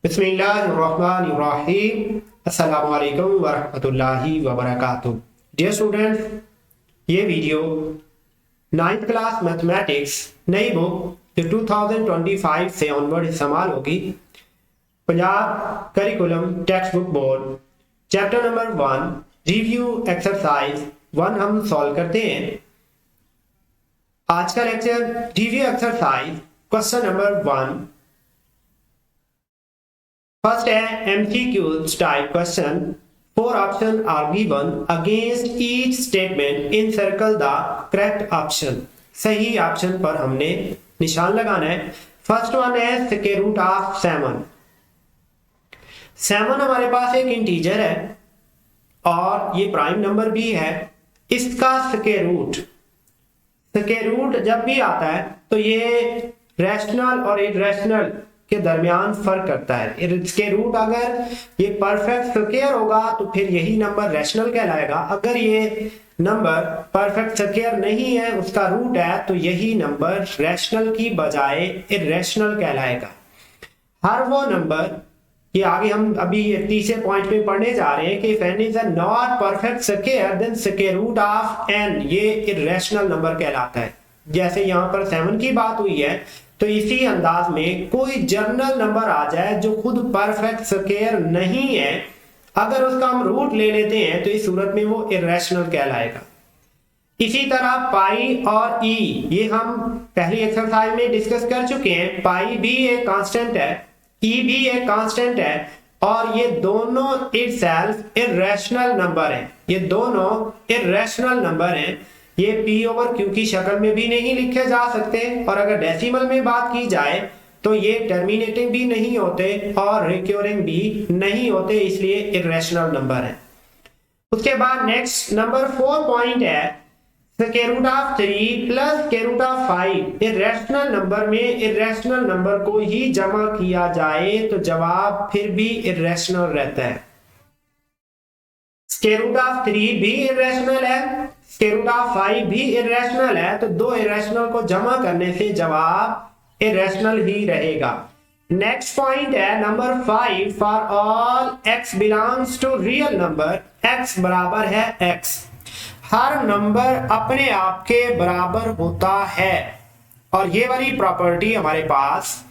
बिस्मिल्लाहिर्रहमानिर्रहीम। अस्सलामु अलैकुम वरहमतुल्लाहि वबरकातुहू। डियर स्टूडेंट्स, ये वीडियो 9th क्लास मैथमेटिक्स नई बुक जो 2025 से ऑनवर्ड इस्तेमाल होगी, Punjab curriculum textbook board, chapter number 1 review exercise 1 हम सॉल्व करते हैं। आज का lecture review exercise question number 1 first है MCQ type question. 4 option are given against each statement in circle the correct option. सही ऑप्शन पर हमने निशान लगाना है। फर्स्ट वन है स्क्वायर रूट ऑफ 7। 7 हमारे पास एक इंटीजर है और ये प्राइम नंबर भी है। इसका स्क्वायर रूट जब भी आता है तो ये रैशनल और इररेशनल के दरमियान फर्क करता है। इसके रूट अगर ये परफेक्ट स्क्वायर होगा तो फिर यही नंबर रैशनल कहलाएगा। अगर ये नंबर परफेक्ट स्क्वायर नहीं है, उसका रूट है, तो यही नंबर रैशनल की बजाय इररेशनल कहलाएगा। हर वो नंबर, ये आगे हम अभी तीसरे पॉइंट पे पढ़ने जा रहे हैं कि if n is a not perfect square then square root of n ये इररेशनल नंबर कहलाता है। जैसे यहाँ पर 7 की बात हुई है, तो इसी अंदाज में कोई जर्नल नंबर आ जाए जो खुद परफेक्ट स्क्वायर नहीं है, अगर उसका हम रूट ले लेते हैं तो इस सूरत में वो इररेशनल कहलाएगा। इसी तरह पाई और ई, ये हम पहली एक्सरसाइज में डिस्कस कर चुके हैं। पाई भी एक कांस्टेंट है, ई भी एक कांस्टेंट है, और ये दोनों इटसेल्फ इररेशनल नंबर हैं। ये दोनों इररेशनल नंबर हैं। ये P ओवर Q की शक्ल में भी नहीं लिखे जा सकते, और अगर डेसिमल में बात की जाए तो ये टर्मिनेटिंग भी नहीं होते और रिकरिंग भी नहीं होते, इसलिए इररेशनल नंबर है। उसके बाद नेक्स्ट नंबर 4 पॉइंट है square root of 3 plus square root of 5। Irrational number में इररेशनल नंबर को ही जमा किया जाए तो जवाब फिर भी इररेशनल रहता है। स्क्वायर रूट ऑफ 3 भी इररेशनल है, स्क्वायर रूट ऑफ 5 भी इररेशनल है, तो दो इररेशनल को जमा करने से जवाब इररेशनल ही रहेगा। नेक्स्ट पॉइंट है number 5 for all x belongs to real number, x बराबर है x। हर नंबर अपने आप के बराबर होता है, और ये वाली प्रॉपर्टी हमारे पास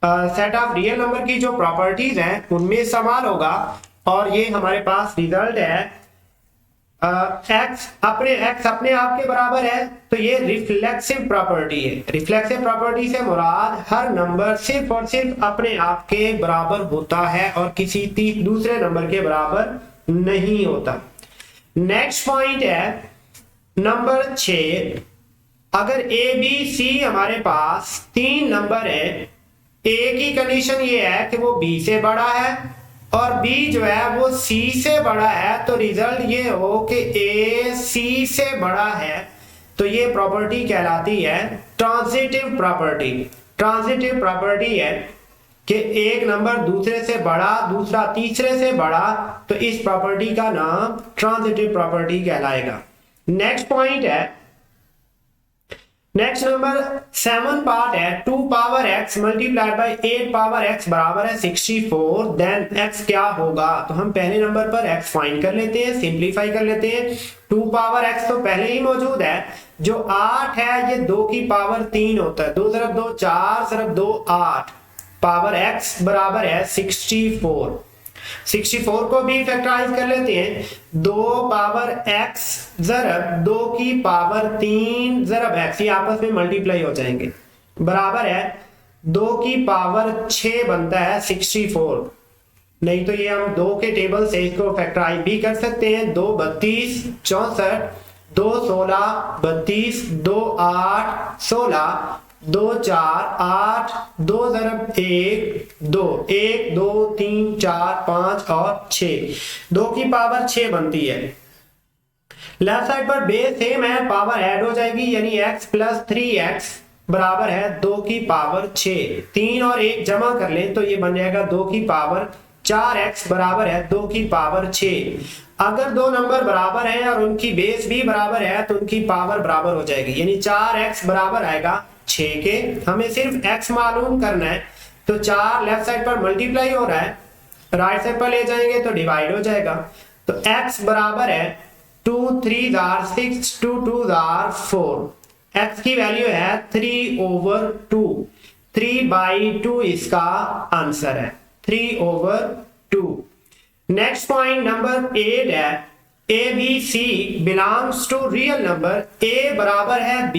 सेट ऑफ रियल नंबर की जो प्रॉपर्टीज हैं उनमें इस्तेमाल होगा। और ये हमारे पास रिजल्ट है x अपने आप के बराबर है, तो ये रिफ्लेक्सिव प्रॉपर्टी है। रिफ्लेक्सिव प्रॉपर्टी से मुराद हर नंबर सिर्फ और सिर्फ अपने आप के बराबर होता है और किसी दूसरे नंबर के बराबर नहीं होता। नेक्स्ट पॉइंट है नंबर 6। अगर a b c हमारे पास 3 नंबर है, a की कंडीशन ये है कि वो b से बड़ा है और b जो है वो c से बड़ा है, तो रिजल्ट ये हो कि a c से बड़ा है, तो ये प्रॉपर्टी कहलाती है ट्रांजिटिव प्रॉपर्टी। ट्रांजिटिव प्रॉपर्टी है कि एक नंबर दूसरे से बड़ा, दूसरा तीसरे से बड़ा, तो इस प्रॉपर्टी का नाम ट्रांजिटिव प्रॉपर्टी कहलाएगा। नेक्स्ट पॉइंट है, नेक्स्ट नंबर 7 पार्ट है 2 power x multiplied by 8 power x बराबर है 64, देन x क्या होगा। तो हम पहले नंबर पर x फाइंड कर लेते हैं, सिंप्लीफाई कर लेते हैं। 2 पावर x तो पहले ही मौजूद है, जो 8 है ये 2 की पावर 3 होता है, 2 × 2 4 × 2 8, पावर x बराबर है 64। 64 को भी फैक्टराइज कर लेते हैं। 2 पावर x ज़रब 2 की पावर 3 ज़रब x, ये आपस में मल्टीप्लाई हो जाएंगे, बराबर है 2 की पावर 6 बनता है 64। नहीं तो ये हम 2 के टेबल से इसको फैक्टराइज भी कर सकते हैं। 2 32 64, 2 16 32, 2 8 16, 2 4 8, 2 ज़रब 1 2, 1 2 3 4 5 और 6, 2 की पावर 6 बनती है। लेफ्ट साइड पर बेस सेम है, पावर ऐड हो जाएगी, यानी x प्लस 3x बराबर है 2 की पावर 6। 3 और 1 जमा कर लें तो ये बन जाएगा 2 की पावर 4x बराबर है 2 की पावर 6। अगर दो नंबर बराबर हैं और उनकी बेस भी बराबर है तो उनकी पावर बराबर हो जाएगी, यानी 4x बराबर आएगा 6 के। हमें सिर्फ x मालूम करना है तो 4 लेफ्ट साइड पर मल्टीप्लाई हो रहा है, राइट साइड पर ले जाएंगे तो डिवाइड हो जाएगा। तो x बराबर है 2 3 6 2 2 4। x की वैल्यू है 3/2, 3/2 इसका आंसर है, 3/2। नेक्स्ट पॉइंट नंबर 8 है A B C belongs to real number. a बराबर है b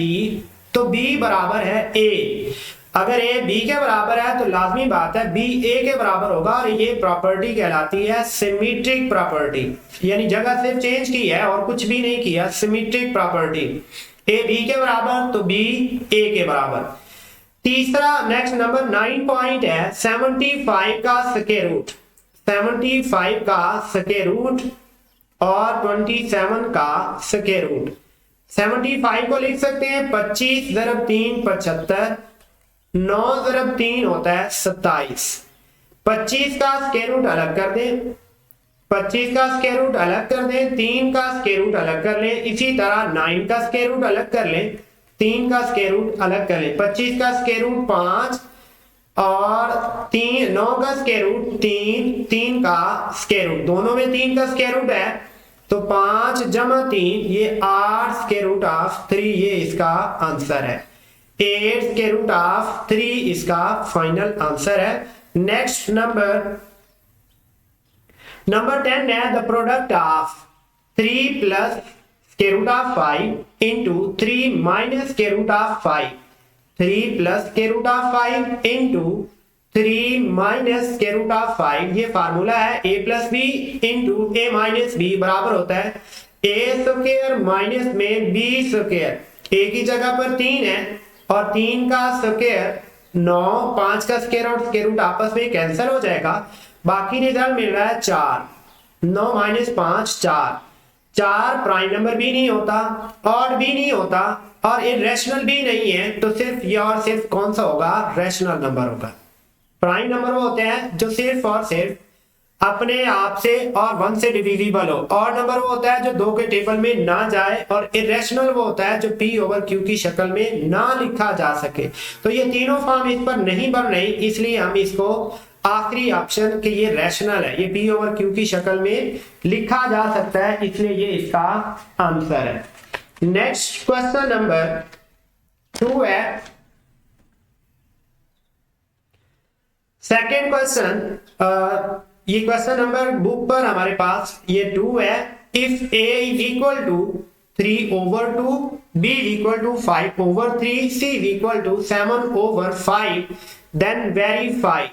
तो b बराबर है a। अगर a b के बराबर है तो लाजमी बात है b a के बराबर होगा, और ये प्रॉपर्टी कहलाती है सिमेट्रिक प्रॉपर्टी, यानी जगह सिर्फ चेंज की है और कुछ भी नहीं किया, सिमेट्रिक प्रॉपर्टी। a b के बराबर तो b a के बराबर। तीसरा नेक्स्ट नंबर 9 पॉइंट है 75 का स्क्वायर रूट, 75 का स्क्वायर रूट और 27 का स्क्वायर रूट। 75 को लिख सकते हैं 25 × 3 75, 9 × 3 होता है 27। 25 का स्क्वायर रूट अलग कर दें, 25 का स्क्वायर रूट अलग कर दें, 3 का स्क्वायर रूट अलग कर लें, इसी तरह 9 का स्क्वायर रूट अलग कर लें, 3 का स्क्वायर रूट अलग कर लें। 25 का स्क्वायर रूट 5 और 9 का स्क्वायर रूट 3, 3 का स्क्वायर रूट, दोनों में 3 का स्क्वायर रूट है तो 5 + 3 ये 8 स्क्वायर रूट ऑफ 3, ये इसका आंसर है। 8 स्क्वायर रूट ऑफ 3 इसका फाइनल आंसर है। नेक्स्ट नंबर 10 है the product of 3 + square root of 5 into 3 minus square root of 5, 3 + square root of 5 into 3 minus square root of 5। ये फार्मूला है a + b into a - b बराबर होता है a square minus में b square. a की जगह पर 3 है और 3 का स्क्वायर 9, 5 का स्क्वायर और स्क्वायर रूट आपस में कैंसिल हो जाएगा, बाकी रिजल्ट मिल रहा है 4। 9 - 5 4। 4 प्राइम नंबर भी नहीं होता, ऑड भी नहीं होता और इरेशनल भी नहीं है, तो सिर्फ ये और सिर्फ कौन सा होगा, रैशनल नंबर होगा। प्राइम नंबर वो होते हैं जो सिर्फ और सिर्फ अपने आप से और 1 से डिविजिबल हो, और नंबर वो होता है जो 2 के टेबल में ना जाए, और इरेशनल वो होता है जो p/q की शक्ल में ना लिखा जा सके। तो ये तीनों फॉर्म इस पर नहीं बन रही, इसलिए हम इसको आखिरी ऑप्शन कि ये रैशनल है, ये p/q की शक्ल में लिखा जा सकता है, इसलिए ये इसका आंसर है। नेक्स्ट क्वेश्चन नंबर 2 है सेकेंड क्वेश्चन। ये क्वेश्चन नंबर बुक पर हमारे पास ये 2 है। If a = 3/2, b = 5/3, c = 7/5, then verify.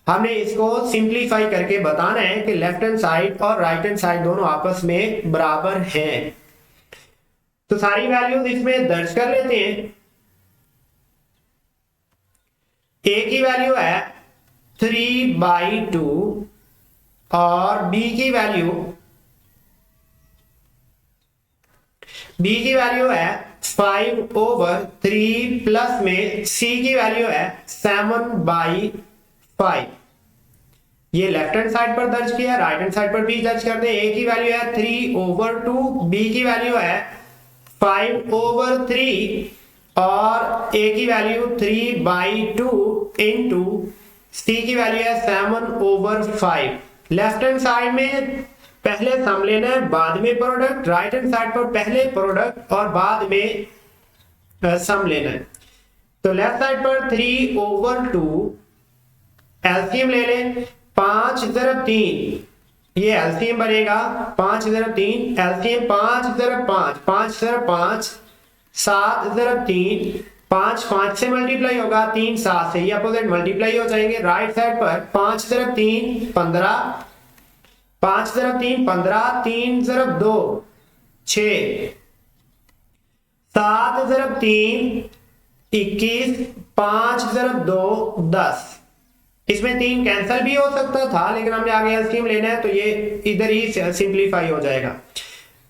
हमने इसको सिंप्लीफाई करके बताना है कि लेफ्ट हैंड साइड और राइट हैंड साइड दोनों आपस में बराबर हैं। तो सारी वैल्यूज इसमें दर्ज कर लेते हैं। a की वैल्यू है 3/2 और b की वैल्यू है 5/3 प्लस में c की वैल्यू है 7/5। ये लेफ्ट हैंड साइड पर दर्ज किया, राइट हैंड साइड पर भी दर्ज करते हैं। a की वैल्यू है 3/2, b की वैल्यू है 5/3 और a की वैल्यू 3/2 इंटू c की वैल्यू है 7/5। लेफ्ट हैंड साइड में पहले सम लेना है, बाद में प्रोडक्ट, राइट हैंड साइड पर पहले प्रोडक्ट और बाद में सम लेना है। तो लेफ्ट साइड पर 3/2 एलसीएम ले लें, 5 × 3 ये एलसीएम बनेगा, 5 × 3 एलसीएम 5 × 5, 5 × 5 7 × 3, 5 5 से मल्टीप्लाई होगा, 3 7 से, ये अपोजिट मल्टीप्लाई हो जाएंगे। राइट साइड पर 5 × 3 15, 5 × 3 15, 3 × 2 6, 7 × 3 21, 5 × 2 10। इसमें 3 कैंसिल भी हो सकता था, लेकिन हमने आगे एलसीएम लेना है तो ये इधर ही सिंप्लीफाई हो जाएगा।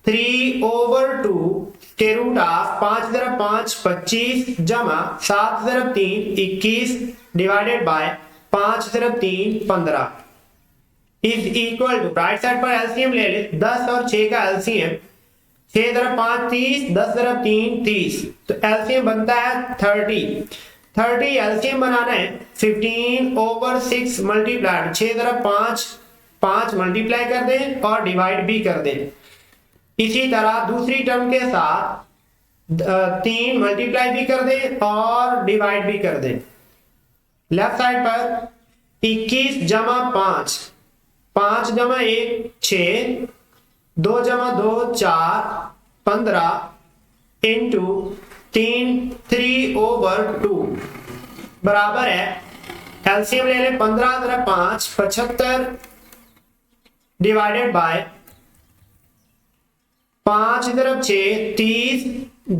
3/2 के रूट ऑफ 5 × 5 25 जमा 7 × 3 21 divided by 5 × 3 15 is equal to, right side पर एलसीएम ले ले, 10 और 6 का एलसीएम, 6 × 5 30, 10 × 3 30, तो एलसीएम बनता है 30। 30 एलसीएम बनाना है 15/6 मल्टीप्लाइड 6 तरफ 5 मल्टीप्लाई कर दें और डिवाइड भी कर दें। इसी तरह दूसरी टर्म के साथ 3 मल्टीप्लाई भी कर दें और डिवाइड भी कर दें। लेफ्ट साइड पर 21 जमा 5 5 जमा 1 6 2 जमा 2 4 15 इंटू 3/2 बराबर है, एलसीएम ले लें 15 तरफ 5 75 डिवाइडेड बाय 5 तरफ 6 30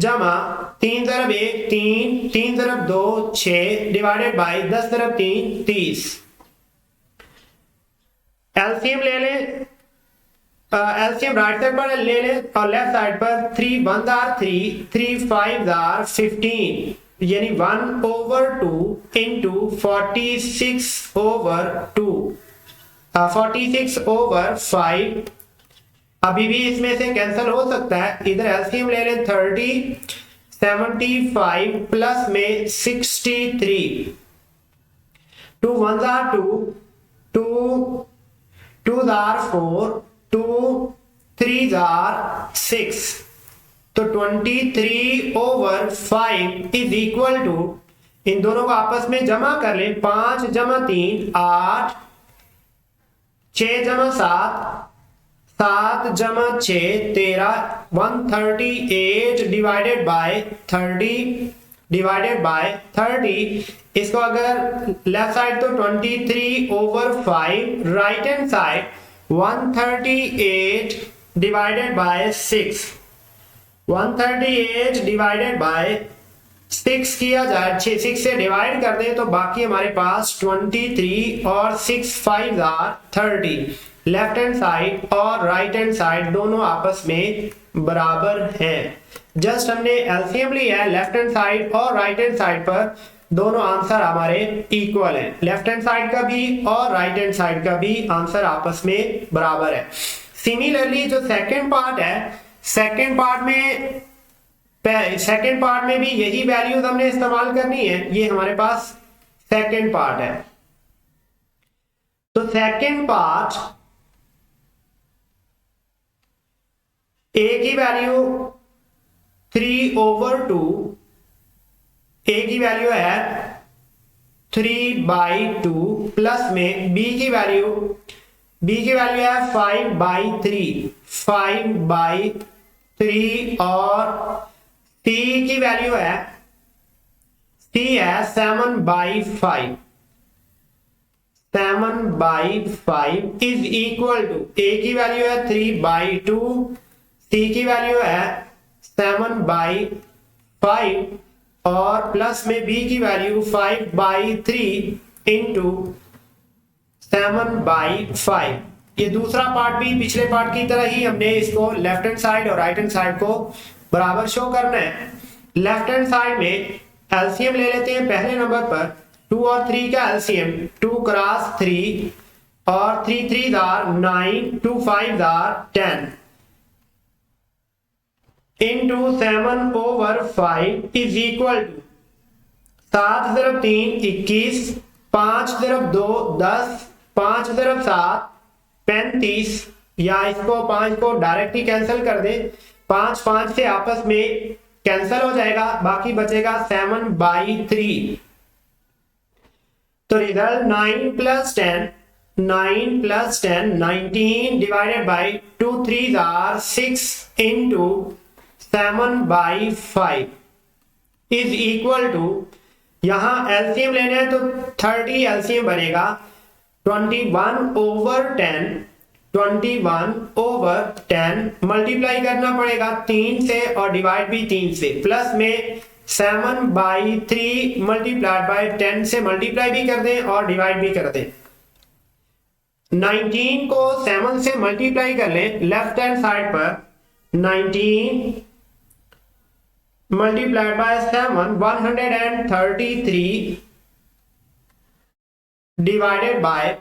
जमा 3 तरफ 1 3 3 तरफ 2 6 डिवाइडेड बाय 10 तरफ 3 30। एलसीएम ले लें, एलसीएम राइट साइड पर ले लें और लेफ्ट साइड पर 3 1 आर 3 3 5 आर 15 यानी 1/2 इंटू 46/2 46/5। अभी भी इसमें से कैंसिल हो सकता है, इधर एलसीएम ले लें 30 75 प्लस में 63 2 1 आर 2 2 2 आर 4 2 3 आर 6 तो 23/5 इज इक्वल टू, इन दोनों को आपस में जमा कर लें 5 जमा 3 8 6 जमा 7 7 जमा 6 13 138 डिवाइडेड बाय 30 इसको अगर लेफ्ट साइड तो 23/5 right hand side 138 divided by 6 138 divided by 6 किया जाए 6 से डिवाइड कर दें तो बाकी हमारे पास 23 और 6 5 आर 30। लेफ्ट हैंड साइड और राइट हैंड साइड दोनों आपस में बराबर हैं। जस्ट हमने एलसीएम लिया है लेफ्ट हैंड साइड और राइट हैंड साइड पर, दोनों आंसर हमारे इक्वल हैं। लेफ्ट हैंड साइड का भी और राइट हैंड साइड का भी आंसर आपस में बराबर है। सिमिलरली जो सेकंड पार्ट है, सेकंड पार्ट में भी यही वैल्यूज हमने इस्तेमाल करनी है। ये हमारे पास सेकंड पार्ट है। तो सेकंड पार्ट ए की वैल्यू 3/2, ए की वैल्यू है 3/2 प्लस में बी की वैल्यू है 5/3 और सी की वैल्यू है 7/5 इज इक्वल टू, ए की वैल्यू है 3/2 सी की वैल्यू है 7/5 और प्लस में बी की वैल्यू 5/3 इंटू 7/5। ये दूसरा पार्ट भी पिछले पार्ट की तरह ही हमने इसको लेफ्ट हैंड साइड और राइट हैंड साइड को बराबर शो करना है। लेफ्ट हैंड साइड में एलसीएम ले लेते हैं पहले नंबर पर 2 और 3 का एलसीएम 2 क्रॉस 3 और 3 3 are 9 2 5 are 10 into 7/5 is equal to 7 तरफ 3 21 5 तरफ 2 10 5 तरफ 7 35 या इसको 5 को डायरेक्टली कैंसिल कर दे, 5 5 से आपस में कैंसिल हो जाएगा, बाकी बचेगा 7/3। तो result 9 plus 10 19 divided by 2 3 are 6 into 7/5 is equal to, यहां एलसीएम लेना है तो 30 एलसीएम बनेगा 21/10 मल्टीप्लाई करना पड़ेगा 3 से और डिवाइड भी 3 से, प्लस में 7/3 मल्टीप्लाइड बाय 10 से मल्टीप्लाई भी कर दें और डिवाइड भी कर दें। 19 को 7 से मल्टीप्लाई कर लें लेफ्ट हैंड साइड पर, 19 मल्टीप्लाइड बाय 7 133 डिवाइडेड बाय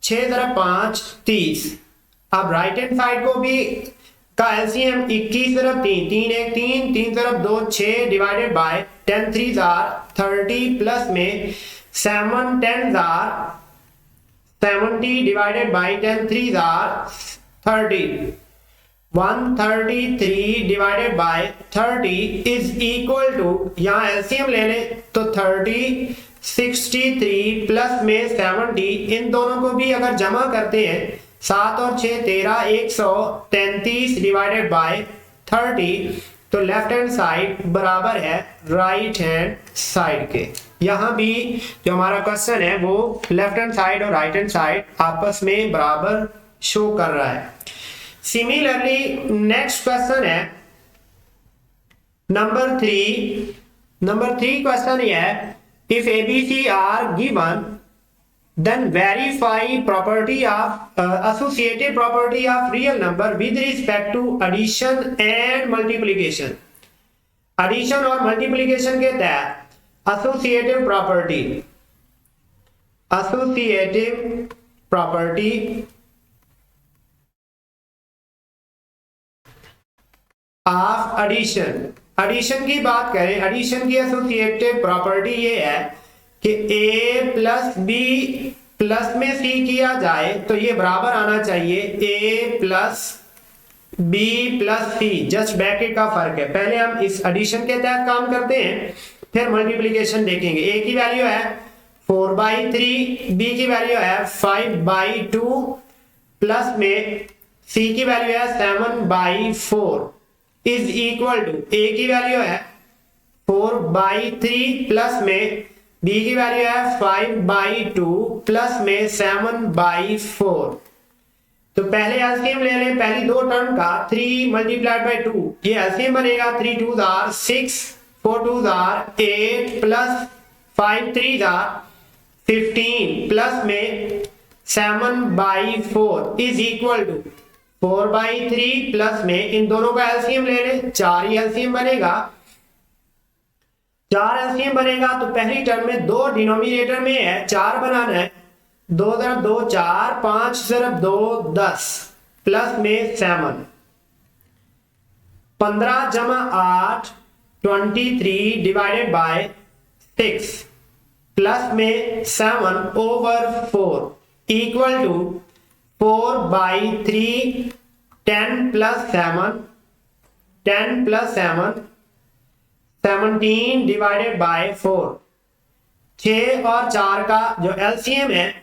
6 तरफ 5 30। अब राइट हैंड साइड को भी का एलसीएम 21 तरफ 3 3 1 3 3 तरफ 2 6 डिवाइडेड बाय 10 3 30 प्लस में 7 10 70 divided by 10 3 30 133 divided by 30 is equal to, यहाँ एलसीएम ले लें तो 30 63 प्लस में 70, इन दोनों को भी अगर जमा करते हैं 7 और 6 13 133 डिवाइडेड बाय 30, तो लेफ्ट हैंड साइड बराबर है राइट हैंड साइड के। यहाँ भी जो हमारा क्वेश्चन है वो लेफ्ट हैंड साइड और राइट हैंड साइड आपस में बराबर शो कर रहा है। सिमिलरली नेक्स्ट क्वेश्चन है नंबर 3 क्वेश्चन ये है, if A B C are given then verify property of associative property of real number with respect to addition and multiplication। addition और multiplication के तहत associative property ऑफ एडिशन की बात करें, एडिशन की एसोसिएटिव प्रॉपर्टी ये है कि a प्लस बी प्लस में c किया जाए तो ये बराबर आना चाहिए a plus B plus C, just bracket का फर्क है। पहले हम इस एडिशन के तहत काम करते हैं, फिर मल्टीप्लिकेशन देखेंगे। a की वैल्यू है 4/3, b की वैल्यू है 5/2 प्लस में c की वैल्यू है 7/4 इज इक्वल टू, a की वैल्यू है 4/3 प्लस में b की वैल्यू है 5/2 प्लस में 7/4। तो पहले एलसीएम ले लें, पहली दो टर्म का 3 मल्टीप्लाइड बाई 2, ये एलसीएम बनेगा 3 2 6 4 2 8 प्लस 5 3 15 प्लस में 7/4 इज इक्वल टू 4/3 प्लस में इन दोनों का एलसीएम ले लें, 4 ही एलसीएम बनेगा। 4 एलसीएम बनेगा तो पहली टर्म में 2 डिनोमिनेटर में है, 4 बनाना है, 2 × 2 4, 5 × 2 10 प्लस में 7, 15 × 8 23 डिवाइडेड बाय 6 प्लस में 7/4 equal to 4/3 10 plus 7 17 divided by 4। 6 और 4 का जो एलसीएम है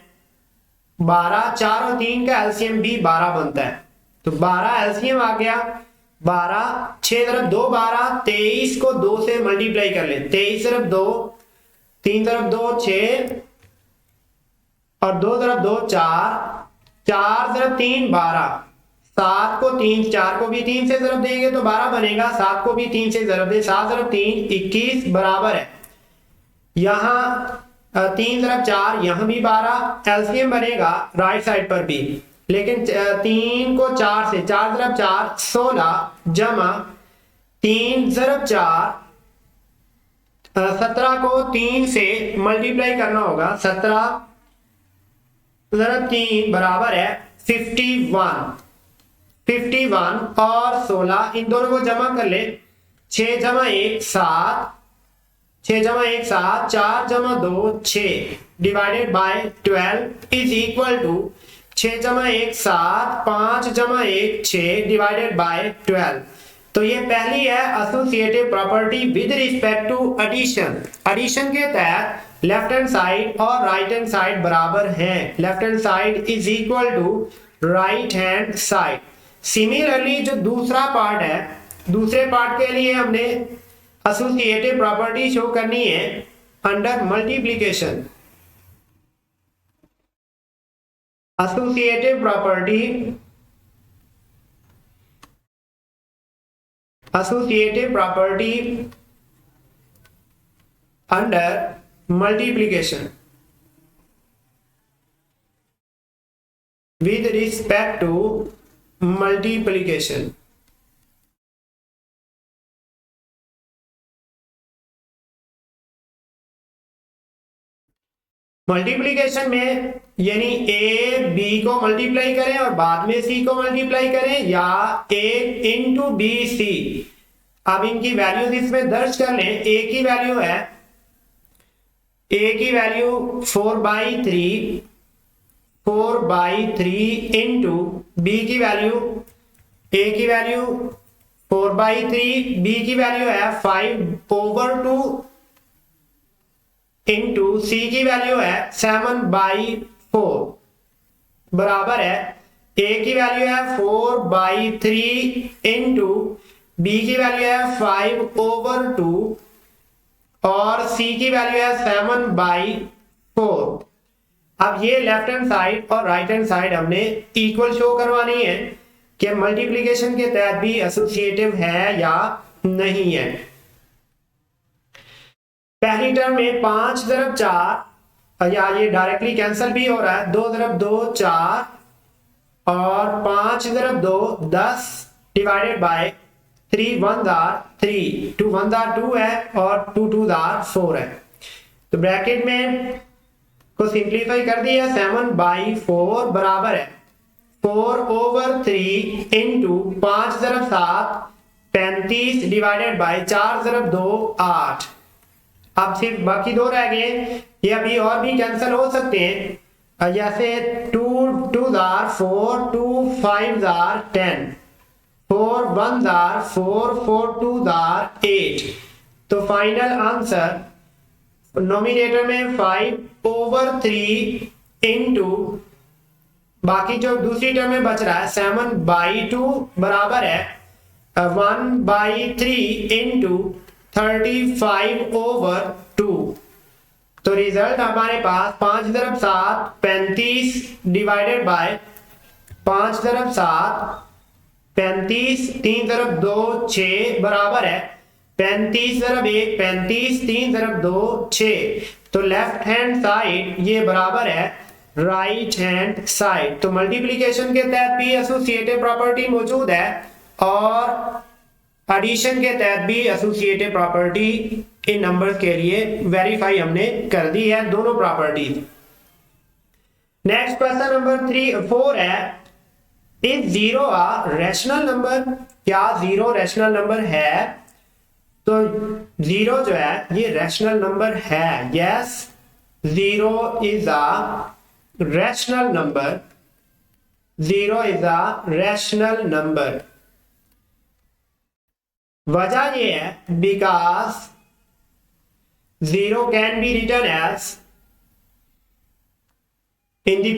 12, 4 और 3 का एलसीएम भी 12 बनता है, तो 12 एलसीएम आ गया। 12 6 तरफ 2 12, 23 को 2 से मल्टीप्लाई कर ले, 23 तरफ 2, 3 तरफ 2 6 और 2 तरफ 2 4, 4 तरफ 3 12, 7 को 3, 4 को भी 3 से ज़रब देंगे तो 12 बनेगा, 7 को भी 3 से ज़रब दे, 7 तरफ 3 21 बराबर है। यहाँ 3 तरफ 4, यहाँ भी 12 एलसीएम बनेगा राइट साइड पर भी, लेकिन 3 को 4 से, 4 तरफ 4 16 जमा 3 तरफ 4 17 को 3 से मल्टीप्लाई करना होगा, 17 तरफ 3 बराबर है 51 और 16 इन दोनों को जमा कर ले, 6 × 1 7, 6 × 1 7, 4 × 2 6 divided by 12 is equal to 6 × 1 7, 5 × 1 6 divided by 12। तो ये पहली है associative property with respect to addition. Addition के तहत लेफ्ट हैंड साइड और राइट हैंड साइड बराबर हैं, left hand side is equal to right hand side. Similarly जो दूसरा पार्ट है, दूसरे पार्ट के लिए हमने एसोसिएटिव प्रॉपर्टी शो करनी है under multiplication. Associative property under multiplication with respect to multiplication। Multiplication में यानी a b को मल्टीप्लाई करें और बाद में c को मल्टीप्लाई करें, या a इंटू बी सी अब इनकी वैल्यूज इसमें दर्ज कर लें। ए की वैल्यू है, ए की वैल्यू 4/3 इंटू बी की वैल्यू, ए की वैल्यू 4/3, बी की वैल्यू है 5/2 इंटू सी की वैल्यू है 7/4 बराबर है, ए की वैल्यू है 4/3 इंटू बी की वैल्यू है 5/2 और सी की वैल्यू है 7/4। अब ये लेफ्ट हैंड साइड और राइट हैंड साइड हमने इक्वल शो करवानी है कि मल्टीप्लिकेशन के तहत भी एसोसिएटिव है या नहीं है। पहली टर्म में 5/4 या ये डायरेक्टली कैंसिल भी हो रहा है, 2/2 4 और 5/2 10 डिवाइडेड बाय 3 1 3, 2 1 2 है और 2 2 4 है। तो ब्रैकेट में को सिंप्लीफाई कर दिया, 7/4 बराबर है 4/3 इंटू 5/7 35 डिवाइडेड बाय 4/2 8। अब सिर्फ बाकी दो रह गए, ये अभी और भी कैंसिल हो सकते हैं, जैसे 2 2 4, 2 5 10, 4 1 4, 4 2 8। तो फाइनल आंसर नोमिनेटर में 5/3 इंटू बाकी जो दूसरी टर्म में बच रहा है 7/2 बराबर है 1/3 इंटू 35/2। तो रिजल्ट हमारे पास 5/7 35 डिवाइडेड बाय 5/7 35, 3/2 6 बराबर है 35/1 35, 3/2 6। तो लेफ्ट हैंड साइड ये बराबर है राइट हैंड साइड। तो मल्टीप्लिकेशन के तहत भी एसोसिएटिव प्रॉपर्टी मौजूद है और एडिशन के तहत भी एसोसिएटिव प्रॉपर्टी इन नंबर्स के लिए वेरीफाई हमने कर दी है, दोनों प्रॉपर्टीज। नेक्स्ट क्वेश्चन नंबर 4 है, इज 0 अ रैशनल नंबर? क्या 0 रैशनल नंबर है? तो 0 जो है ये रैशनल नंबर है। Yes, 0 is a rational number. 0 is a rational number. वजह ये है because 0 can be written as in the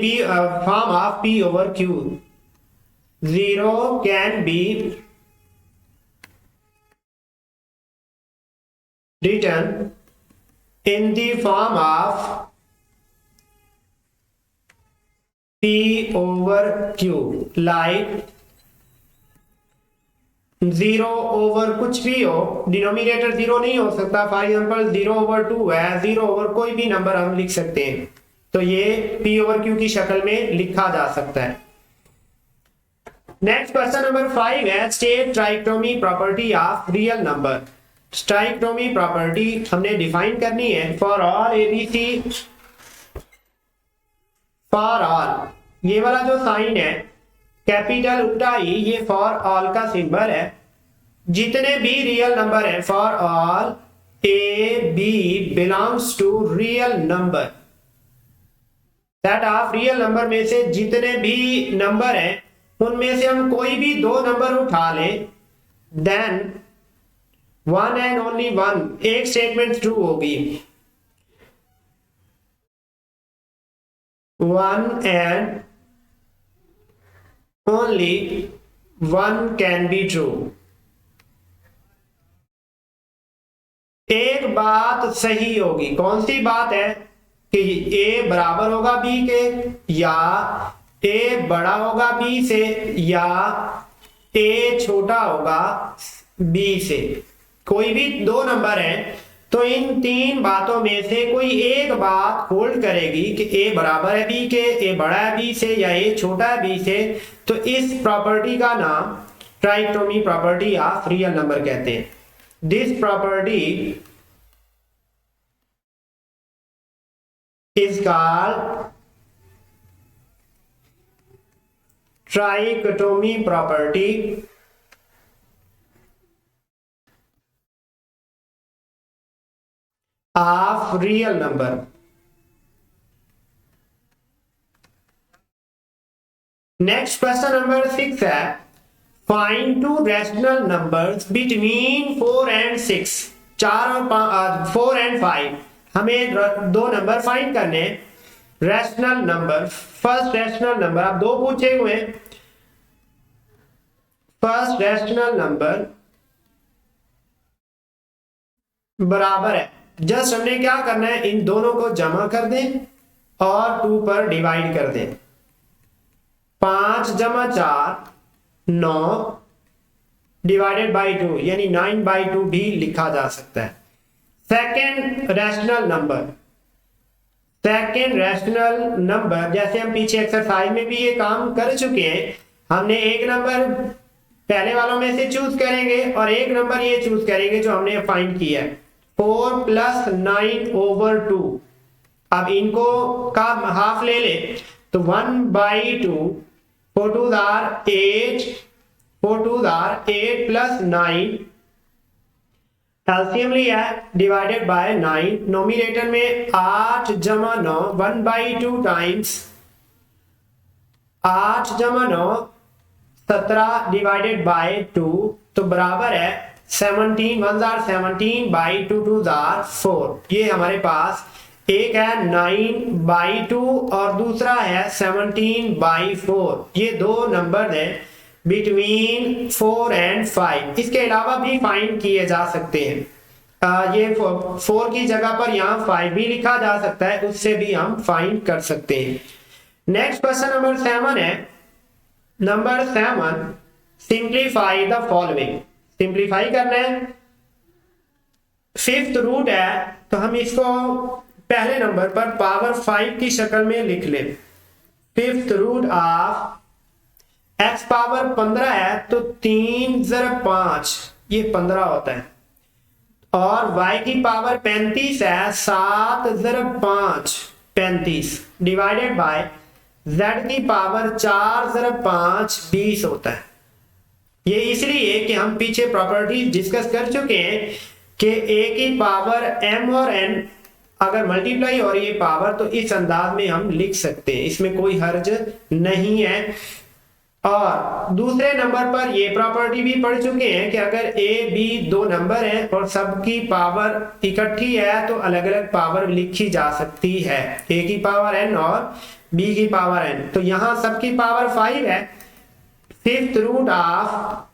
form of P over Q. 0 can be written in the form of P over Q, like 0 over कुछ भी हो, denominator 0 नहीं हो सकता। For example 0/2 है, 0 over कोई भी नंबर हम लिख सकते हैं, तो ये P over Q की शक्ल में लिखा जा सकता है। नेक्स्ट क्वेश्चन नंबर 5 है, state trichotomy property of real number. Trichotomy property हमने डिफाइन करनी है। For all ABC, for all ये वाला जो साइन है कैपिटल उल्टा ई, ये फॉर ऑल का सिंबल है। जितने भी रियल नंबर है, for all A B belongs to real number. Set of real number में से जितने भी नंबर हैं उनमें से हम कोई भी दो नंबर उठा लें, देन 1 and only 1 एक स्टेटमेंट ट्रू होगी। 1 and only 1 can be true। एक बात सही होगी। कौन सी बात है? कि A बराबर होगा B के, या A बड़ा होगा B से, या A छोटा होगा B से। कोई भी दो नंबर हैं तो इन तीन बातों में से कोई एक बात होल्ड करेगी कि A बराबर है B के, A बड़ा है B से, या A छोटा है B से। तो इस प्रॉपर्टी का नाम trichotomy property of real number कहते हैं। This property is called trichotomy property of real number. Next question number 6 है, find to rational numbers between 4 and 6। 4 and 5 हमें दो नंबर फाइंड करने। Rational number, first rational number, आप दो पूछे हुए। फर्स्ट रैशनल नंबर बराबर है, जस्ट हमने क्या करना है, इन दोनों को जमा कर दें और 2 पर डिवाइड कर दें। 5 जमा 4 9 डिवाइडेड बाई 2 यानी 9/2 भी लिखा जा सकता है। Second rational number, second rational number, जैसे हम पीछे एक्सरसाइज में भी ये काम कर चुके हैं, हमने एक नंबर पहले वालों में से चूज करेंगे और एक नंबर ये चूज करेंगे जो हमने फाइंड किया है, 4 + 9/2। अब इनको का हाफ ले ले तो 1/2, 4 2 8, 4 2 8 + 9, एलसीएम लिया है, डिवाइडेड बाय 9, नोमिनेटर में 8 जमा 9, 1/2 टाइम्स 8 जमा 9 17 डिवाइडेड बाय 2, तो बराबर है 17, 1/17/2 2 4। ये हमारे पास एक है 9/2 और दूसरा है 17/4। ये दो नंबर है बिटवीन 4 एंड 5। इसके अलावा भी फाइंड किए जा सकते हैं। ये 4 की जगह पर यहाँ 5 भी लिखा जा सकता है, उससे भी हम फाइंड कर सकते हैं। नेक्स्ट क्वेश्चन नंबर 7 है। Number 7, simplify the following. Simplify करना है, 5th रूट है तो हम इसको पहले नंबर पर पावर 5 की शक्ल में लिख ले। 5th root of x power 15 है तो 3 × 5 ये 15 होता है, और y की पावर 35 है, 7 × 5 35, डिवाइडेड बाय z की पावर 4 × 5 20 होता है। ये इसलिए कि हम पीछे प्रॉपर्टी डिस्कस कर चुके हैं कि a की पावर m और n अगर मल्टीप्लाई हो रही है पावर तो इस अंदाज में हम लिख सकते हैं, इसमें कोई हर्ज नहीं है। और दूसरे नंबर पर ये प्रॉपर्टी भी पढ़ चुके हैं कि अगर a b दो नंबर हैं और सबकी पावर इकट्ठी है तो अलग अलग पावर लिखी जा सकती है, a की पावर n और b की पावर n। तो यहां सबकी पावर 5 है। 5th रूट ऑफ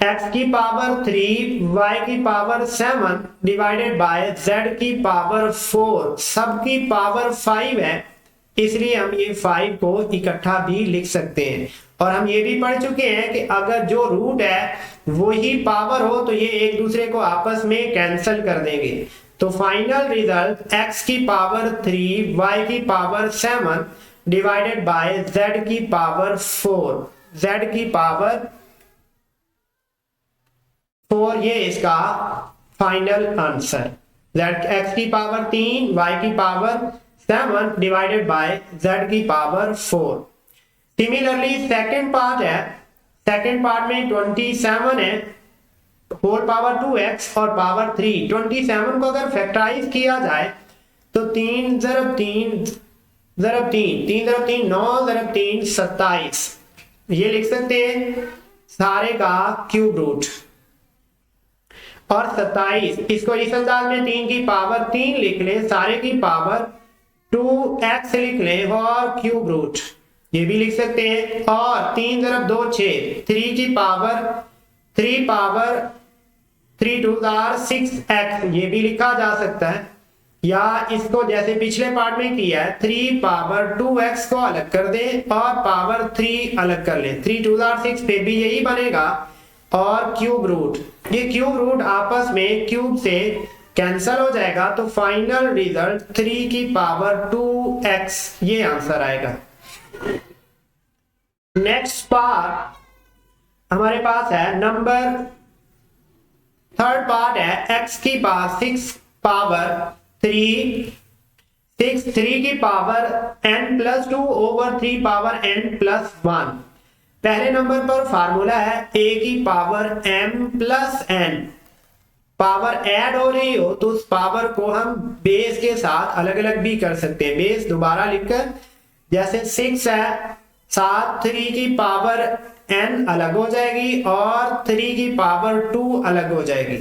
x की पावर 3, y की पावर 7 डिवाइडेड बाय z की पावर 4, सबकी पावर 5 है, इसलिए हम ये 5 को इकट्ठा भी लिख सकते हैं। और हम ये भी पढ़ चुके हैं कि अगर जो रूट है वही पावर हो तो ये एक दूसरे को आपस में कैंसिल कर देंगे। तो फाइनल रिजल्ट x की पावर 3, y की पावर 7 डिवाइडेड बाय z की पावर 4, z की पावर 4, ये इसका फाइनल आंसर। x की पावर 3, y की पावर 7 डिवाइडेड बाय z की पावर 4। सिमिलरली सेकेंड पार्ट है, सेकेंड पार्ट में 27 है, होल पावर 2x और पावर 3। 27 को अगर फैक्टराइज किया जाए तो 3 × 3 × 3 3 × 3 9 × 3 27, ये लिख सकते हैं सारे का क्यूब रूट। और 27 इसको इस अंदाज में 3 की पावर 3 लिख ले, सारे की पावर 2x लिख ले और क्यूब रूट, ये भी लिख सकते हैं। और 3 × 2 6, 3 की पावर 3 पावर 3 2 6x, ये भी लिखा जा सकता है। या इसको जैसे पिछले पार्ट में किया है, 3 पावर 2x को अलग कर दे और पावर 3 अलग कर ले, 3 2 6 पे भी यही बनेगा। और क्यूब रूट, ये क्यूब रूट आपस में क्यूब से कैंसल हो जाएगा, तो फाइनल रिजल्ट 3 की पावर 2x ये आंसर आएगा। नेक्स्ट पार्ट हमारे पास है नंबर, थर्ड पार्ट है x की पावर 6 पावर 3, 3 की power n+2 over 3 power n+1। पहले नंबर पर फार्मूला है a की power m + n, power add हो रही हो तो उस पावर को हम बेस के साथ अलग अलग भी कर सकते हैं। बेस दोबारा लिखकर, जैसे 6 है, साथ 3 की पावर n अलग हो जाएगी और 3 की पावर 2 अलग हो जाएगी।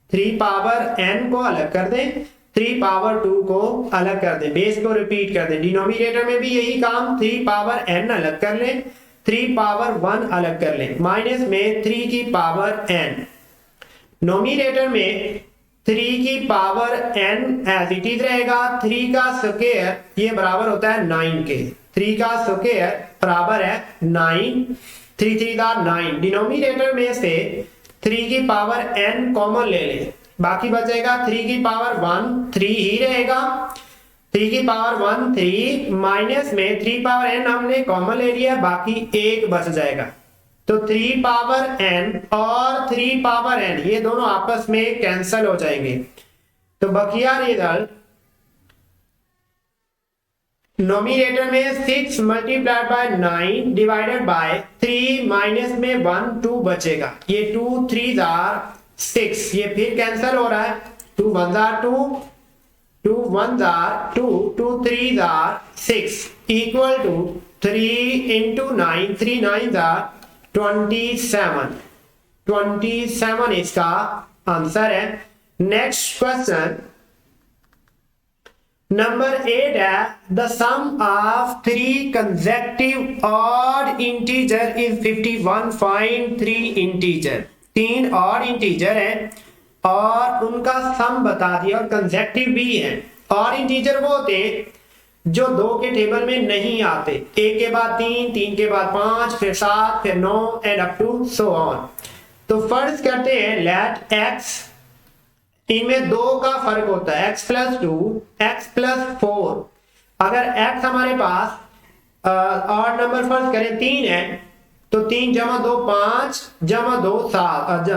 3 पावर n को अलग कर दें, 3 पावर 2 को अलग कर दें, बेस को रिपीट कर दें। डिनोमिनेटर में भी यही काम, 3 पावर n अलग कर लें, 3 पावर 1 अलग कर लें, माइनस में 3 की पावर n। नोमिनेटर में 3 की power n as it is रहेगा, 3 का स्क्वायर ये बराबर होता है 9 के, 3 का स्क्वायर बराबर है 9, 3 3 का 9। डिनोमिनेटर में से 3 की पावर n कॉमन ले लें, बाकी बचेगा 3 की पावर 1, 3 ही रहेगा, 3 की पावर 1 3, माइनस में 3 पावर n हमने कॉमन ले लिया, बाकी 1 बच जाएगा। तो 3 पावर n और 3 पावर n ये दोनों आपस में कैंसल हो जाएंगे। तो बकिया रिजल्ट नोमिनेटर में 6 multiplied by 9 divided by 3 minus में 1 2 बचेगा। ये 2 3 आर 6, ये फिर कैंसल हो रहा है, 2 1 are 2, 2 1 are 2, 2 3 are 6 equal to 3 into 9, 3 9 are 27, 27 इसका आंसर है। नेक्स्ट क्वेश्चन नंबर 8 है, the sum of 3 consecutive odd integer is 51, find 3 integer. 3 odd integer है और उनका सम बता दिया और कंसेक्यूटिव भी है। ऑड इंटीजर वो होते हैं जो 2 के टेबल में नहीं आते, 1 के बाद 3, 3 के बाद 5, फिर 7, फिर 9 and up to so on. तो फर्स्ट करते हैं लेट x, इनमें 2 का फर्क होता है, x प्लस 2, x प्लस 4। अगर x हमारे पास ऑड नंबर फर्स्ट करें 3 है तो 3 जमा 2 5 जमा 2 7,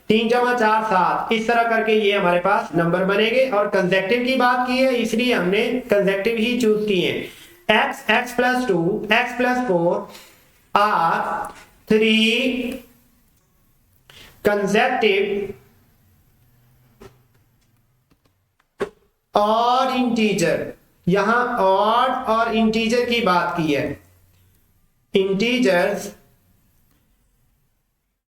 3 जमा 4 7, इस तरह करके ये हमारे पास नंबर बनेंगे। और कंसेक्टिव की बात की है इसलिए हमने कंसेक्टिव ही चूज किए हैं। x x plus 2, x plus 4 are 3 consecutive और इंटीजर। यहां ऑड और इंटीजर की बात की है। इंटीजर्स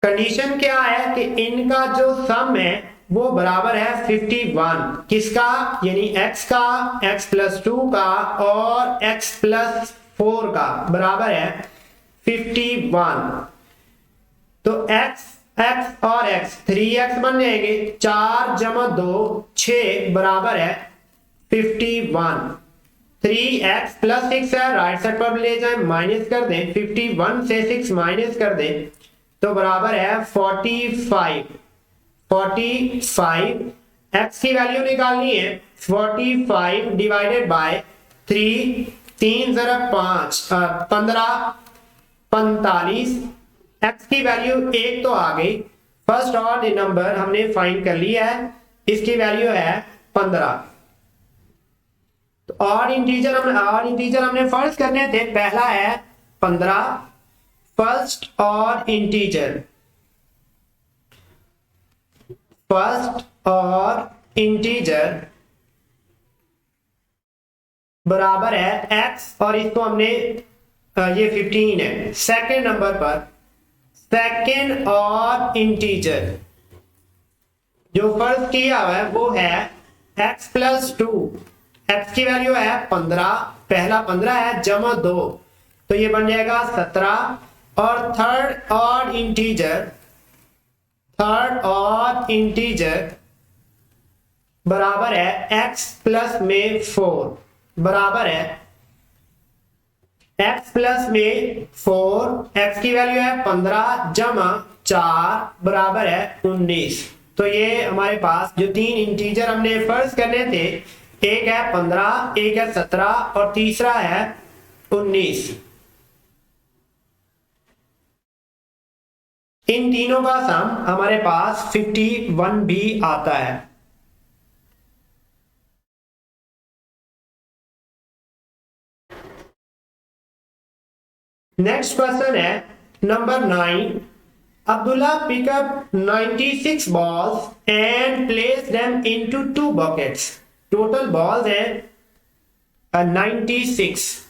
कंडीशन क्या है कि इनका जो सम है वो बराबर है 51, किसका, यानी x का, x प्लस 2 का और x प्लस 4 का बराबर है 51। तो x x और x 3x बन जाएंगे, 4 जमा 2 6 बराबर है 51। 3x प्लस 6 है, राइट साइड पर ले जाए माइनस कर दें, 51 से 6 माइनस कर दें तो बराबर है 45। 45 x की वैल्यू निकालनी है, 45 डिवाइडेड बाय 3, 3 जरा 5 15 45। x की वैल्यू 1 तो आ गई, फर्स्ट ऑर्डर नंबर हमने फाइंड कर लिया है, इसकी वैल्यू है 15। तो ऑड इंटीजर हमने फर्स्ट करने थे, पहला है 15, फर्स्ट और इंटीजर, फर्स्ट और इंटीजर बराबर है x और इसको हमने ये 15 है। सेकंड नंबर पर सेकंड और इंटीजर जो फर्स्ट किया हुआ है वो है x प्लस 2, x की वैल्यू है 15, पहला 15 है जमा 2 तो ये बन जाएगा 17। और थर्ड और इंटीजर बराबर है x प्लस में 4, बराबर है x प्लस में 4, x की वैल्यू है 15 जमा 4 बराबर है 19। तो ये हमारे पास जो 3 इंटीजर हमने फर्स्ट करने थे, एक है 15, एक है 17 और तीसरा है 19। इन तीनों का सम हमारे पास 51 भी आता है। नेक्स्ट क्वेश्चन है number 9, Abdullah pick up 96 balls and place them into 2 buckets. Total balls है 96.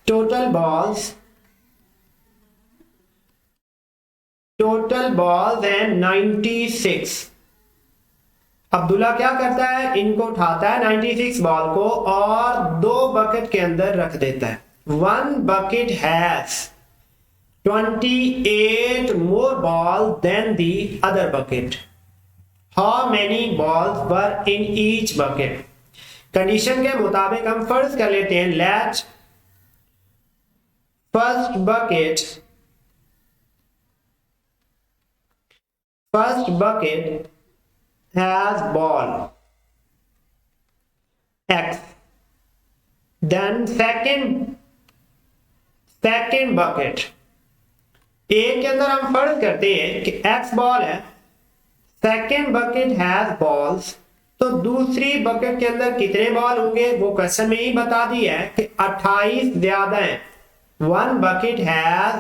Total balls है 96. अब्दुल्ला क्या करता है, इनको उठाता है 96 बॉल को और 2 बकेट के अंदर रख देता है. 1 bucket has 28 more balls than the other bucket. How many balls were in each bucket? Condition के मुताबिक हम फर्ज कर लेते हैं, let first bucket has ball X. Then second bucket, एक के अंदर हम फर्ज करते हैं कि X बॉल है, सेकेंड बकेट हैज बॉल्स, तो दूसरी बकेट के अंदर कितने बॉल होंगे वो क्वेश्चन में ही बता दिया है कि 28 ज्यादा है. 1 bucket has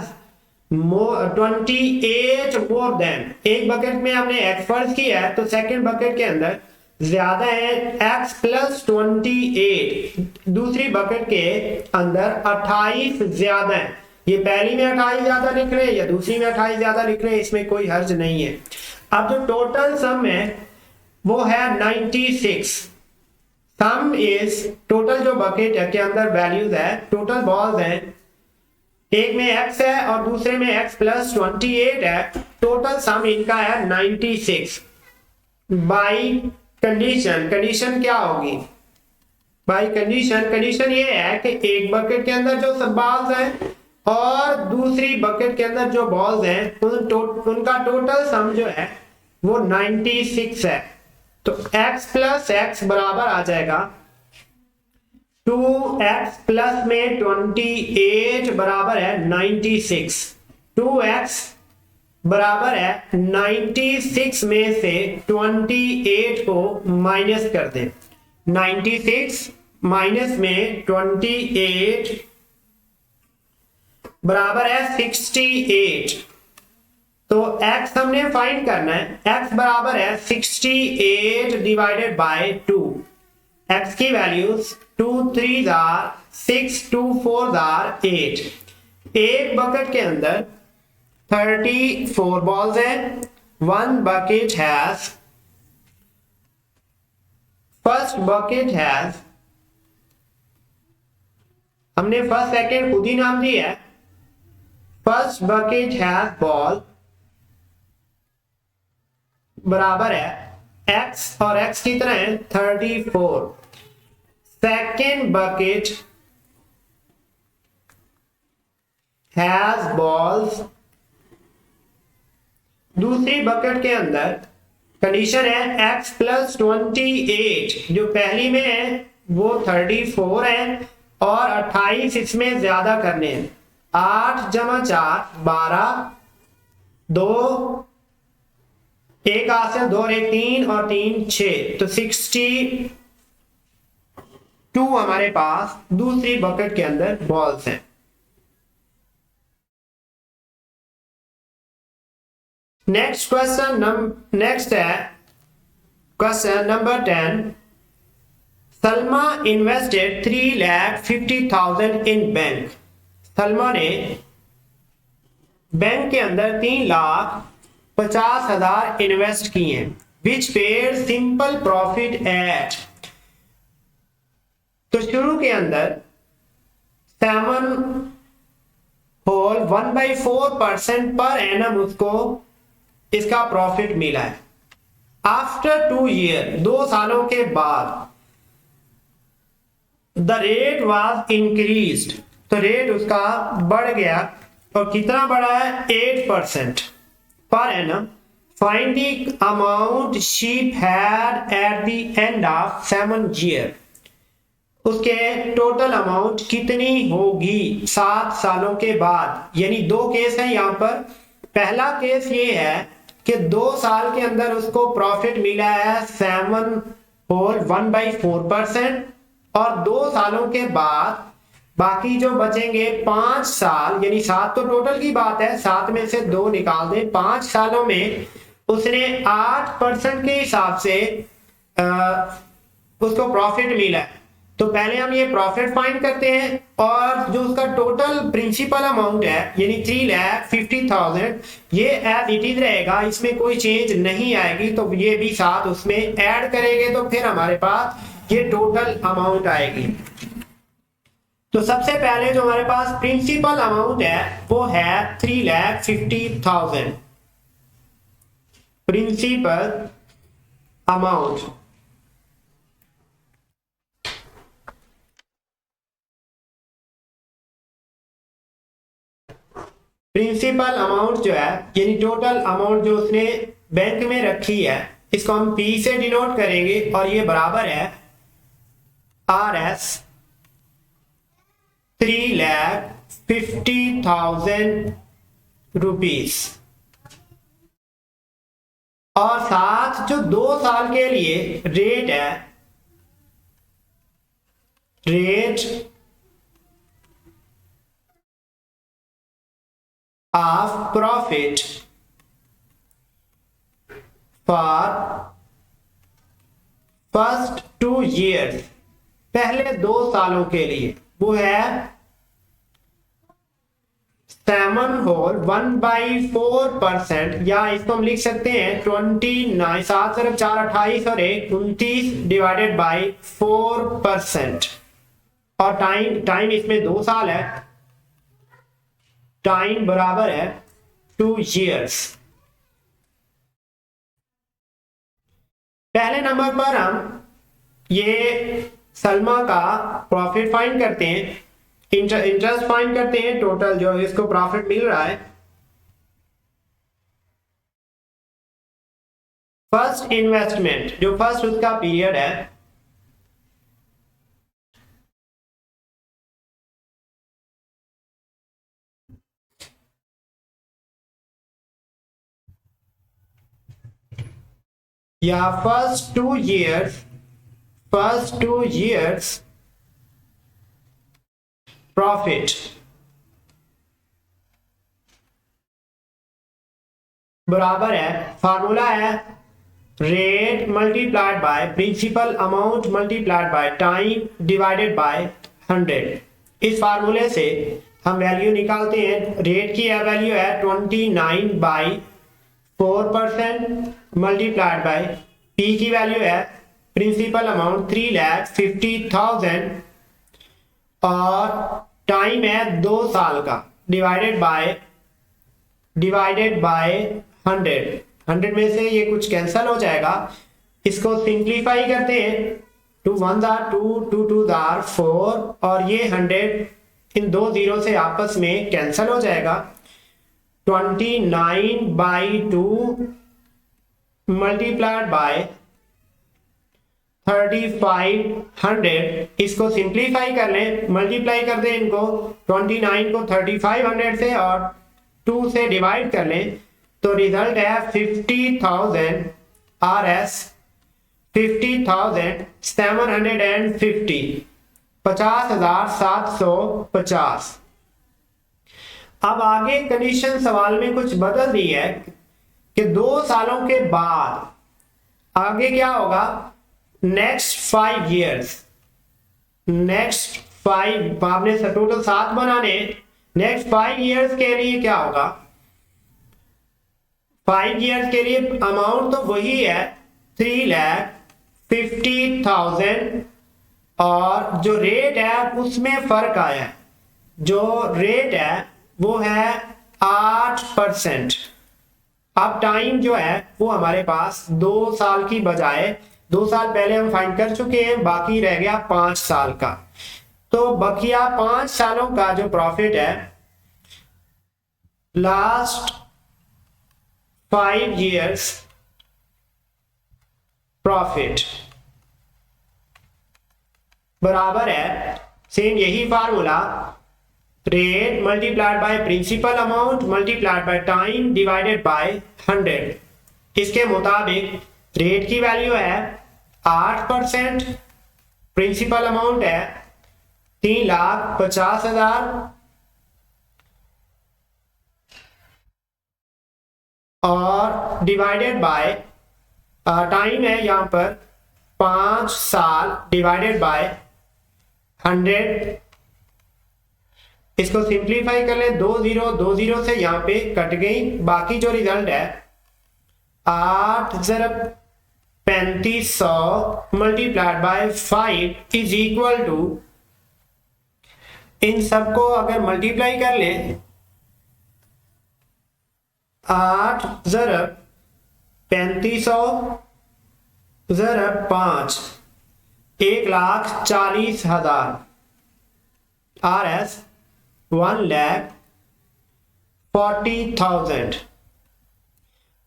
28 मोर देन, एक बकेट में हमने x फर्ज किया है तो सेकंड बकेट के अंदर ज्यादा है x प्लस 28, दूसरी बकेट के अंदर 28 ज्यादा है. ये पहली में 28 ज्यादा लिख रहे हैं या दूसरी में 28 ज्यादा लिख रहे हैं, इसमें कोई हर्ज नहीं है. अब जो टोटल सम है वो है 96. सम इज टोटल जो बकेट के अंदर वैल्यूज है, टोटल बॉल्स है, एक में x है और दूसरे में x प्लस 28 है, टोटल सम इनका है 96. बाई कंडीशन क्या होगी, बाई कंडीशन ये है कि एक बकेट के अंदर जो सब बॉल्स हैं और दूसरी बकेट के अंदर जो बॉल्स हैं उनका टोटल सम जो है वो 96 है. तो x प्लस x बराबर आ जाएगा 2x प्लस में 28 बराबर है 96. 2x बराबर है 96 में से 28 को माइनस कर दें. 96 माइनस में 28 बराबर है 68. तो x हमने फाइंड करना है, x बराबर है 68 डिवाइडेड बाय 2. x की वैल्यूज 2 3 आर 6, 2 4 आर 8. एक बकेट के अंदर 34 बॉल्स है. 1 bucket has, first bucket has, हमने फर्स्ट सेकेंड खुद ही नाम दिया है. फर्स्ट बकेट हैज बॉल बराबर है x और x कितना है 34. सेकेंड बकेट हैज बॉल्स, दूसरी बकेट के अंदर कंडीशन है x प्लस 28, जो पहली में है वो 34 है और 28 इसमें ज्यादा करने हैं. 8 जमा 4 12, 2 एक हाथ से 2 और 1 3 और 3 6, तो 62 हमारे पास दूसरी बकेट के अंदर बॉल्स हैं. नेक्स्ट है क्वेश्चन नंबर 10. सलमा इन्वेस्टेड 3,50,000 इन बैंक. सलमा ने बैंक के अंदर 3,50,000 इन्वेस्ट किए, विच पेड सिंपल प्रॉफिट एट. तो शुरू के अंदर 1/4% पर एनम उसको इसका प्रॉफिट मिला है. आफ्टर 2 ईयर, 2 सालों के बाद द रेट वाज इंक्रीज्ड, तो रेट उसका बढ़ गया और कितना बढ़ा है 8% per annum. Find the amount she had at the end of 7 year. उसके टोटल अमाउंट कितनी होगी 7 सालों के बाद. यानी 2 केस है यहाँ पर. पहला केस ये है कि 2 साल के अंदर उसको प्रॉफिट मिला है 7 और 1/4% और 2 सालों के बाद बाकी जो बचेंगे 5 साल, यानी 7 तो टोटल की बात है, 7 में से 2 निकाल दें, 5 सालों में उसने 8% के हिसाब से उसको प्रॉफिट मिला है। तो पहले हम ये प्रॉफिट फाइंड करते हैं, और जो उसका टोटल प्रिंसिपल अमाउंट है यानी 3,50,000 ये एज इट इज रहेगा, इसमें कोई चेंज नहीं आएगी। तो ये भी साथ उसमें ऐड करेंगे तो फिर हमारे पास ये टोटल अमाउंट आएगी। तो सबसे पहले जो हमारे पास प्रिंसिपल अमाउंट है वो है 3,50,000 प्रिंसिपल अमाउंट। प्रिंसिपल अमाउंट जो है यानी टोटल अमाउंट जो उसने बैंक में रखी है, इसको हम पी से डिनोट करेंगे, और ये बराबर है RS 3,50,000 रुपीज। और साथ जो 2 साल के लिए रेट है, rate of profit for first 2 years, पहले 2 सालों के लिए वो है 7/4%, या इसको हम लिख सकते हैं 29, 7 × 4 28 और 1 29 डिवाइडेड बाई 4%। और टाइम इसमें 2 साल है, टाइम बराबर है 2 years। पहले नंबर पर हम ये सलमा का प्रॉफिट फाइंड करते हैं, इंटरेस्ट फाइंड करते हैं, टोटल जो इसको प्रॉफिट मिल रहा है। फर्स्ट इन्वेस्टमेंट जो फर्स्ट उसका पीरियड है, या फर्स्ट 2 years प्रॉफिट बराबर है, फार्मूला है rate multiplied by principal amount multiplied by time divided by 100। इस फार्मूले से हम वैल्यू निकालते हैं। रेट की वैल्यू है 29/4% मल्टीप्लाइड बाय पी की वैल्यू है प्रिंसिपल अमाउंट 3,50,000 और टाइम है 2 साल का, डिवाइडेड बाय 100 में से ये कुछ कैंसिल हो जाएगा। इसको सिंप्लीफाई करते हैं, 2 1 2 2 2 4 और ये 100 इन 2 जीरो से आपस में कैंसिल हो जाएगा। 29/2 मल्टीप्लाइड बाय 3500, इसको सिंप्लीफाई कर लें, मल्टीप्लाई कर दें इनको, 29 को 3500 से और 2 से डिवाइड कर लें, तो रिजल्ट है 50,000 RS 50,750 50,750। अब आगे कंडीशन सवाल में कुछ बदल दी है कि 2 सालों के बाद आगे क्या होगा, नेक्स्ट 5 years, नेक्स्ट 5 आपने टोटल 7 बनाने, नेक्स्ट 5 years के लिए क्या होगा, 5 years के लिए अमाउंट तो वही है 3,50,000 और जो रेट है उसमें फर्क आया है, जो रेट है वो है 8%। अब टाइम जो है वो हमारे पास 2 साल की बजाय 2 साल पहले हम फाइंड कर चुके हैं, बाकी रह गया 5 साल का। तो बकिया 5 सालों का जो प्रॉफिट है लास्ट 5 years प्रॉफिट बराबर है सेम यही formula, rate multiplied by principal amount multiplied by time divided by 100। इसके मुताबिक रेट की वैल्यू है 8%, प्रिंसिपल अमाउंट है 3,50,000 और डिवाइडेड बाय टाइम है यहाँ पर 5 साल डिवाइडेड बाय 100। इसको सिंप्लीफाई कर ले, 2 से यहाँ पे कट गई, बाकी जो रिजल्ट है 8,3500 multiplied by 5 is equal to, इन सबको अगर मल्टीप्लाई कर ले 8,3500 ज़रब 5, 1,40,000 RS 1,40,000।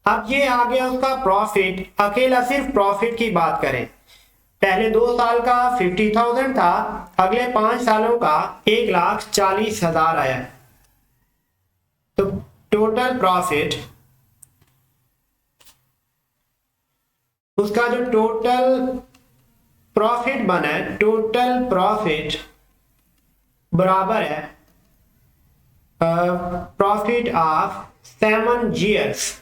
अब ये आ गया उसका प्रॉफिट। अकेला सिर्फ प्रॉफिट की बात करें, पहले 2 साल का 50,000 था, अगले 5 सालों का 1,40,000 आया। तो टोटल प्रॉफिट, उसका जो टोटल प्रॉफिट बना है, टोटल प्रॉफिट बराबर है प्रॉफिट ऑफ 7 years।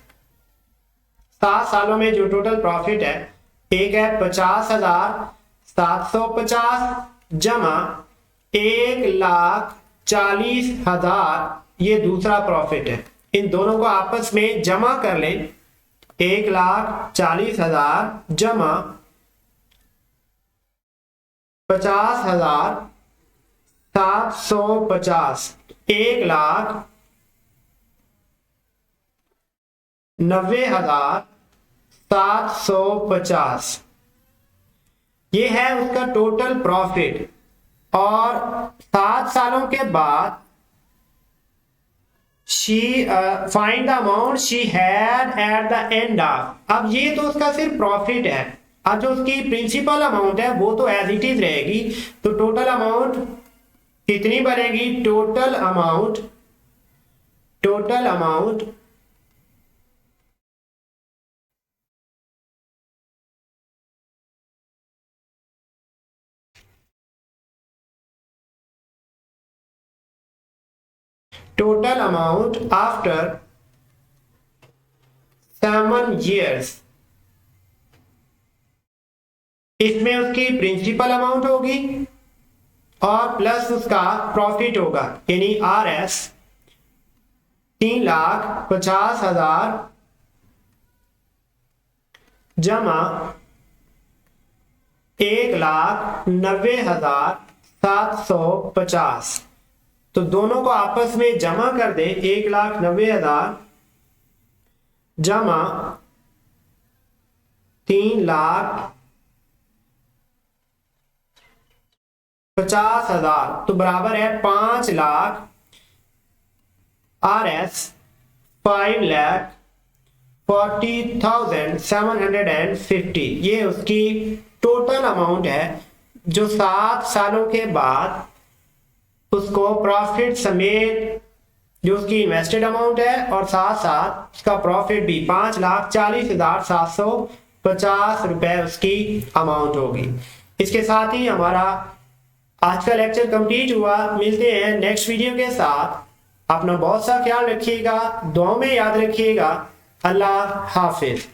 7 सालों में जो टोटल प्रॉफिट है, एक है 50,750 जमा 1,40,000, ये दूसरा प्रॉफिट है। इन दोनों को आपस में जमा कर लें, 1,40,000 जमा 50,750, 1,90,750। ये है उसका टोटल प्रॉफिट। और 7 सालों के बाद find the amount she had at the end of. अब ये तो उसका सिर्फ प्रॉफिट है, अब जो उसकी प्रिंसिपल अमाउंट है वो तो एज इट इज रहेगी। तो टोटल अमाउंट कितनी बनेगी? Total amount total amount after 7 years, इसमें उसकी प्रिंसिपल अमाउंट होगी और प्लस उसका प्रॉफिट होगा, यानी RS 3,50,000 जमा 1,90,750। तो दोनों को आपस में जमा कर दे, 1,90,000 जमा 3,50,000, तो बराबर है 5 लाख। RS 5,40,750। ये उसकी टोटल अमाउंट है जो 7 सालों के बाद उसको प्रॉफिट समेत जो उसकी इन्वेस्टेड अमाउंट है और साथ साथ उसका प्रॉफिट भी 5,40,750 रुपए उसकी अमाउंट होगी। इसके साथ ही हमारा आज का लेक्चर कंप्लीट हुआ। मिलते हैं नेक्स्ट वीडियो के साथ। अपना बहुत सा ख्याल रखिएगा, दुआओं में याद रखिएगा। अल्लाह हाफिज।